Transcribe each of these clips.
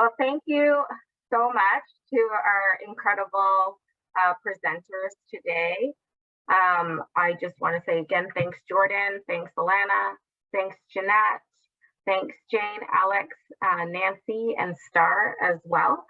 Well, thank you so much to our incredible presenters today. I just want to say again, thanks Jordan, thanks Alana, thanks Jeanette, thanks Jane, Alex, Nancy, and Star as well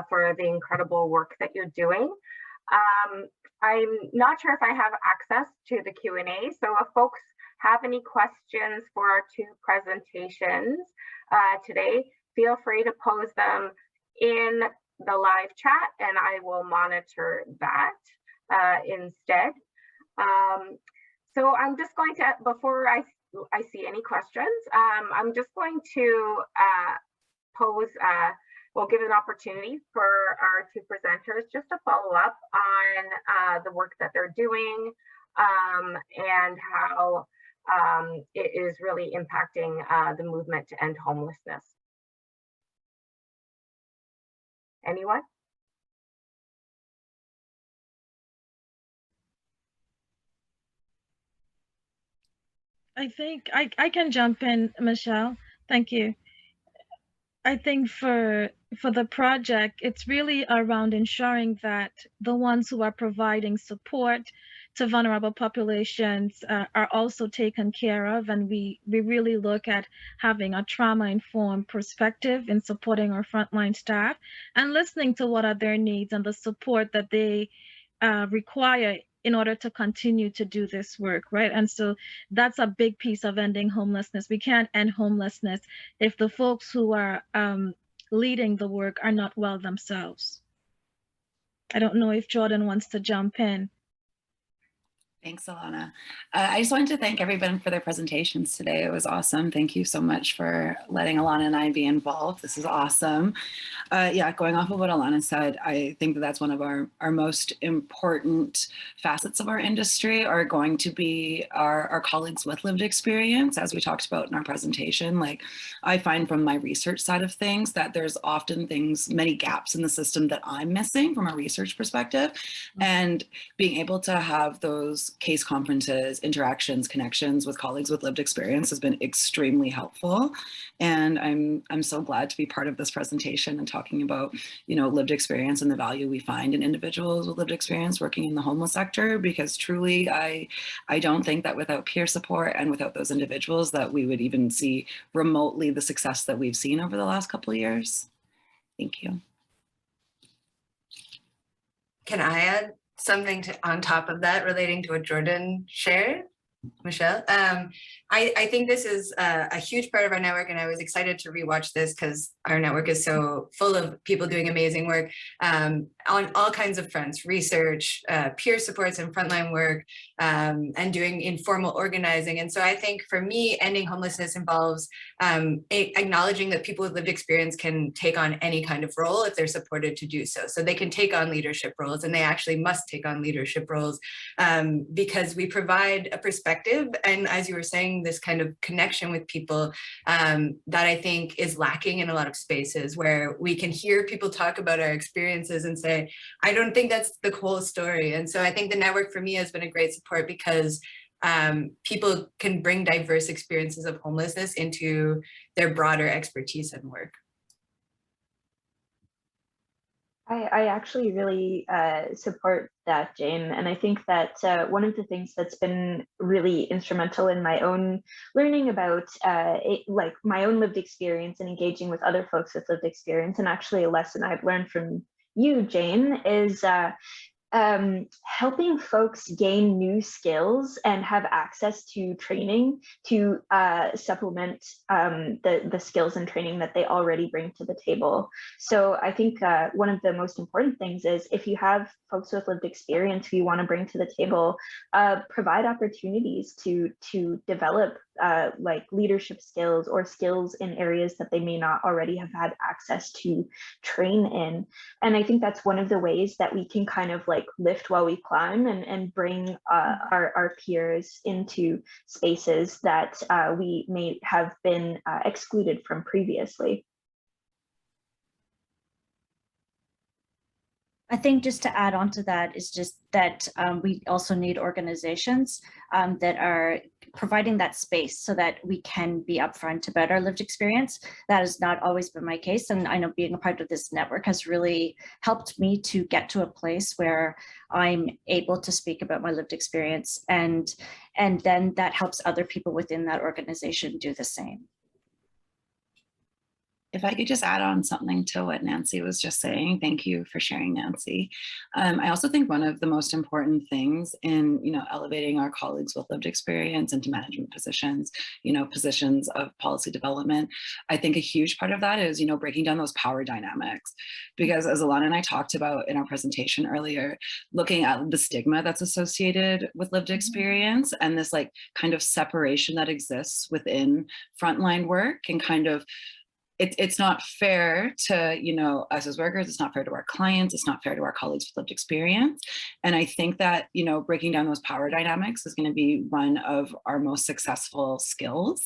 for the incredible work that you're doing. I'm not sure if I have access to the Q&A, so if folks have any questions for our two presentations today, feel free to pose them in the live chat and I will monitor that instead. So I'm just going to, before I see any questions, I'm just going to pose, we'll give an opportunity for our two presenters just to follow up on the work that they're doing and how it is really impacting the movement to end homelessness. Anyone? I think I can jump in, Michelle. Thank you. I think for the project, it's really around ensuring that the ones who are providing support to vulnerable populations are also taken care of. And we really look at having a trauma-informed perspective in supporting our frontline staff and listening to what are their needs and the support that they require in order to continue to do this work, right? And so that's a big piece of ending homelessness. We can't end homelessness if the folks who are leading the work are not well themselves. I don't know if Jordan wants to jump in. Thanks, Alana. I just wanted to thank everyone for their presentations today. It was awesome. Thank you so much for letting Alana and I be involved. This is awesome. Yeah, going off of what Alana said, I think that that's one of our most important facets of our industry are going to be our colleagues with lived experience, as we talked about in our presentation. Like, I find from my research side of things that there's often many gaps in the system that I'm missing from a research perspective. And being able to have those case conferences, interactions, connections with colleagues with lived experience has been extremely helpful. And I'm so glad to be part of this presentation and talking about, lived experience and the value we find in individuals with lived experience working in the homeless sector, because truly I don't think that without peer support and without those individuals that we would even see remotely the success that we've seen over the last couple of years. Thank you. Can I add something on top of that relating to what Jordan shared, Michelle? I think this is a huge part of our network, and I was excited to rewatch this because our network is so full of people doing amazing work on all kinds of fronts: research, peer supports and frontline work, and doing informal organizing. And so I think for me, ending homelessness involves acknowledging that people with lived experience can take on any kind of role if they're supported to do so. So they can take on leadership roles, and they actually must take on leadership roles because we provide a perspective, and as you were saying, this kind of connection with people that I think is lacking in a lot of spaces where we can hear people talk about our experiences and say, I don't think that's the whole story. And so I think the network for me has been a great support because people can bring diverse experiences of homelessness into their broader expertise and work. I actually really support that, Jane. And I think that one of the things that's been really instrumental in my own learning about like my own lived experience and engaging with other folks with lived experience, and actually a lesson I've learned from you, Jane, is helping folks gain new skills and have access to training to supplement the skills and training that they already bring to the table. So I think one of the most important things is if you have folks with lived experience who you want to bring to the table, provide opportunities to develop like leadership skills or skills in areas that they may not already have had access to train in. And I think that's one of the ways that we can kind of like lift while we climb and bring our peers into spaces that we may have been excluded from previously. I think just to add on to that is just that we also need organizations that are providing that space so that we can be upfront about our lived experience. That has not always been my case. And I know being a part of this network has really helped me to get to a place where I'm able to speak about my lived experience. And then that helps other people within that organization do the same. If I could just add on something to what Nancy was just saying, thank you for sharing, Nancy. I also think one of the most important things in, elevating our colleagues with lived experience into management positions, positions of policy development, I think a huge part of that is, breaking down those power dynamics. Because as Alana and I talked about in our presentation earlier, looking at the stigma that's associated with lived experience and this like kind of separation that exists within frontline work and kind of it's not fair to, us as workers, it's not fair to our clients, it's not fair to our colleagues with lived experience. And I think that, breaking down those power dynamics is going to be one of our most successful skills.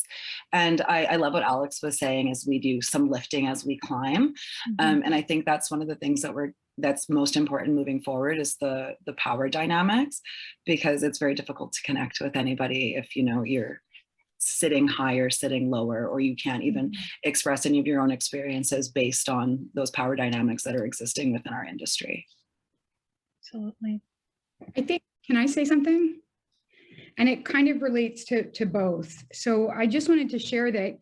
And I love what Alex was saying as we do some lifting as we climb. And I think that's one of the things that's most important moving forward is the power dynamics, because it's very difficult to connect with anybody if, you're sitting higher, sitting lower, or you can't even express any of your own experiences based on those power dynamics that are existing within our industry. Absolutely. I think, can I say something? And it kind of relates to both. So I just wanted to share that,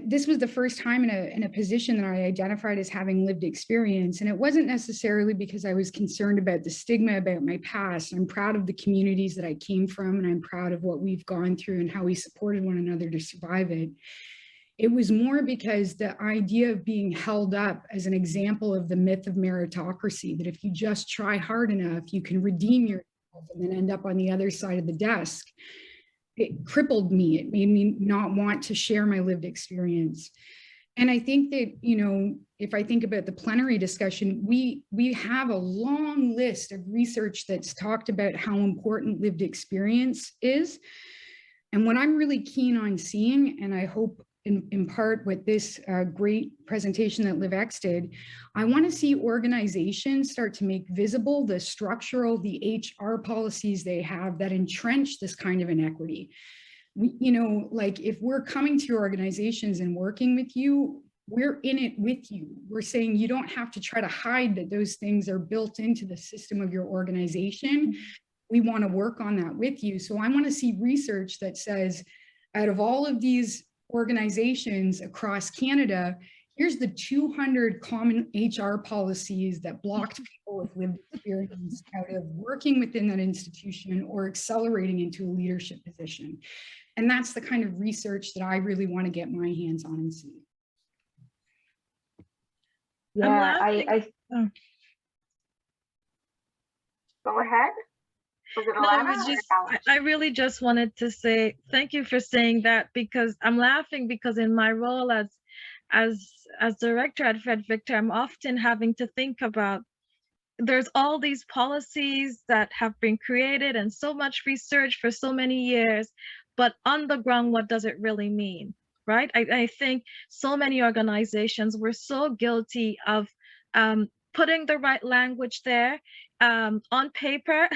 this was the first time in a position that I identified as having lived experience. And it wasn't necessarily because I was concerned about the stigma about my past. I'm proud of the communities that I came from, and I'm proud of what we've gone through and how we supported one another to survive it. It was more because the idea of being held up as an example of the myth of meritocracy, that if you just try hard enough, you can redeem yourself and then end up on the other side of the desk. It crippled me. It made me not want to share my lived experience. And I think that, if I think about the plenary discussion, we have a long list of research that's talked about how important lived experience is. And what I'm really keen on seeing, and I hope in part with this great presentation that LiveX did, I want to see organizations start to make visible the structural, the HR policies they have that entrench this kind of inequity. Like if we're coming to your organizations and working with you, we're in it with you. We're saying you don't have to try to hide that those things are built into the system of your organization. We want to work on that with you. So I want to see research that says, out of all of these organizations across Canada, here's the 200 common HR policies that blocked people with lived experience out of working within that institution or accelerating into a leadership position. And that's the kind of research that I really want to get my hands on and see. Yeah, Go ahead. Was it No, I Alana was or just, Alex? I really just wanted to say thank you for saying that, because I'm laughing because in my role as director at Fred Victor, I'm often having to think about there's all these policies that have been created and so much research for so many years, but on the ground, what does it really mean, right? I think so many organizations were so guilty of putting the right language there. On paper,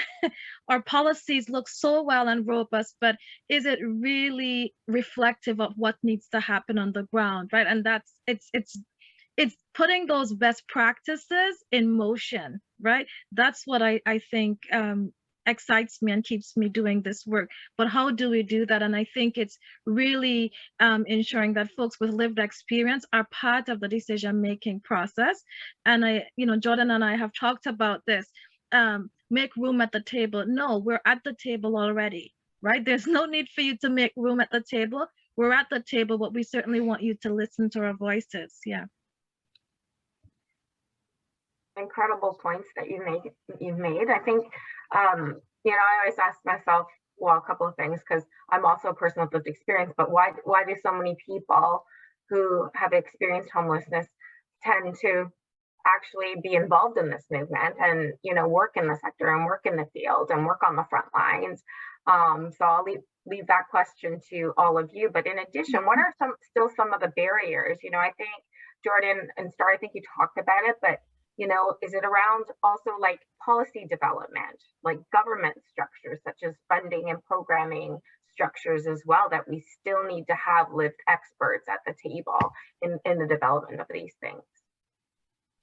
our policies look so well and robust, but is it really reflective of what needs to happen on the ground, right? And it's putting those best practices in motion, right? That's what I think excites me and keeps me doing this work. But how do we do that? And I think it's really ensuring that folks with lived experience are part of the decision-making process. And Jordan and I have talked about this. Make room at the table. No, we're at the table already, right? There's no need for you to make room at the table. We're at the table, but we certainly want you to listen to our voices. Yeah. Incredible points that you've made. I think, I always ask myself, well, a couple of things, because I'm also a person with lived experience, but why do so many people who have experienced homelessness tend to actually be involved in this movement and, work in the sector and work in the field and work on the front lines? So I'll leave that question to all of you. But in addition, what are some of the barriers? I think Jordan and Star, I think you talked about it, but Is it around also like policy development, like government structures such as funding and programming structures as well, that we still need to have lived experts at the table in the development of these things?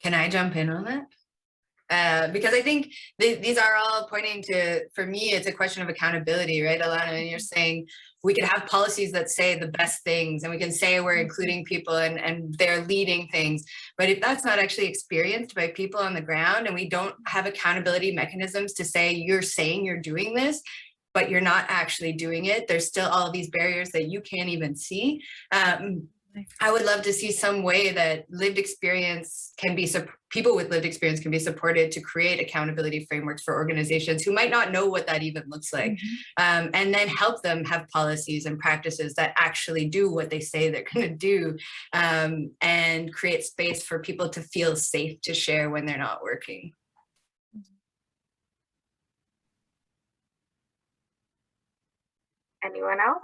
Can I jump in on that? Because I think these are all pointing to, for me, it's a question of accountability, right, Alana? And you're saying we could have policies that say the best things, and we can say we're including people and they're leading things. But if that's not actually experienced by people on the ground, and we don't have accountability mechanisms to say, you're saying you're doing this, but you're not actually doing it, there's still all of these barriers that you can't even see. I would love to see some way that lived experience can be, people with lived experience can be supported to create accountability frameworks for organizations who might not know what that even looks like, and then help them have policies and practices that actually do what they say they're going to do, and create space for people to feel safe to share when they're not working. Anyone else?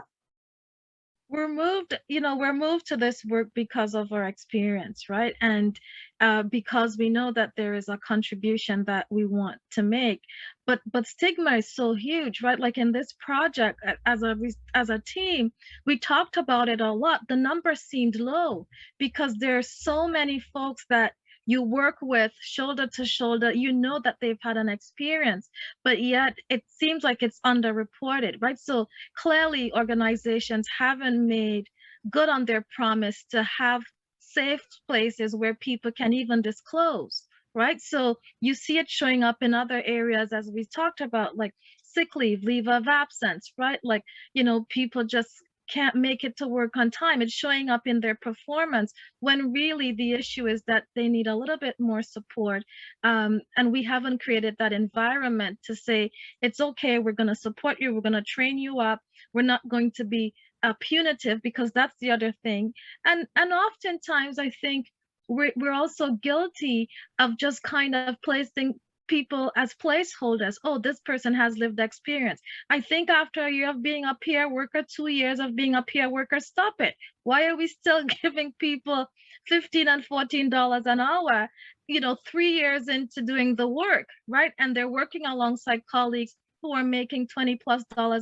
We're moved to this work because of our experience, right? And because we know that there is a contribution that we want to make, but stigma is so huge, right? Like in this project, as a team, we talked about it a lot. The number seemed low because there are so many folks that you work with shoulder to shoulder, that they've had an experience, but yet it seems like it's underreported, right? So clearly organizations haven't made good on their promise to have safe places where people can even disclose, right? So you see it showing up in other areas, as we talked about, like sick leave, leave of absence, right? Like, people just can't make it to work on time. It's showing up in their performance, when really the issue is that they need a little bit more support. And we haven't created that environment to say, it's okay, we're going to support you, we're going to train you up, we're not going to be punitive, because that's the other thing. And oftentimes I think we're also guilty of just kind of placing people as placeholders. Oh, this person has lived experience. I think after a year of being a peer worker, 2 years of being a peer worker, stop it. Why are we still giving people $15 and $14 an hour, 3 years into doing the work, right? And they're working alongside colleagues who are making $20+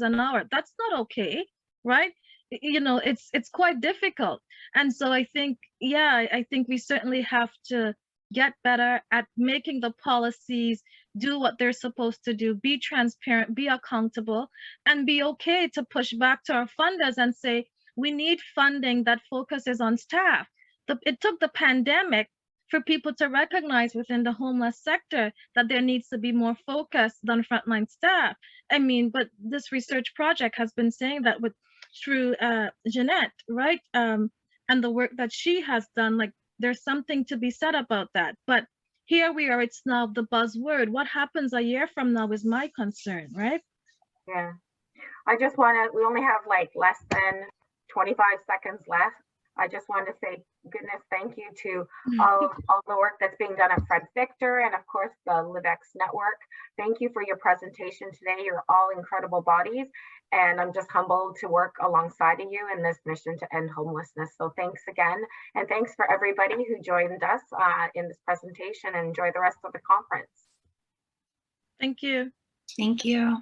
an hour. That's not okay, right? It's quite difficult. And so I think, I think we certainly have to get better at making the policies do what they're supposed to do, be transparent, be accountable, and be okay to push back to our funders and say, we need funding that focuses on staff. It took the pandemic for people to recognize within the homeless sector that there needs to be more focus on frontline staff. I mean, but this research project has been saying that through Jeanette, right? And the work that she has done, like, there's something to be said about that. But here we are, it's now the buzzword. What happens a year from now is my concern, right? Yeah. We only have like less than 25 seconds left. I just wanted to say, goodness, thank you to all the work that's being done at Fred Victor, and of course the LivX network. Thank you for your presentation today. You're all incredible bodies, and I'm just humbled to work alongside of you in this mission to end homelessness. So thanks again, and thanks for everybody who joined us in this presentation, and enjoy the rest of the conference. Thank you. Thank you.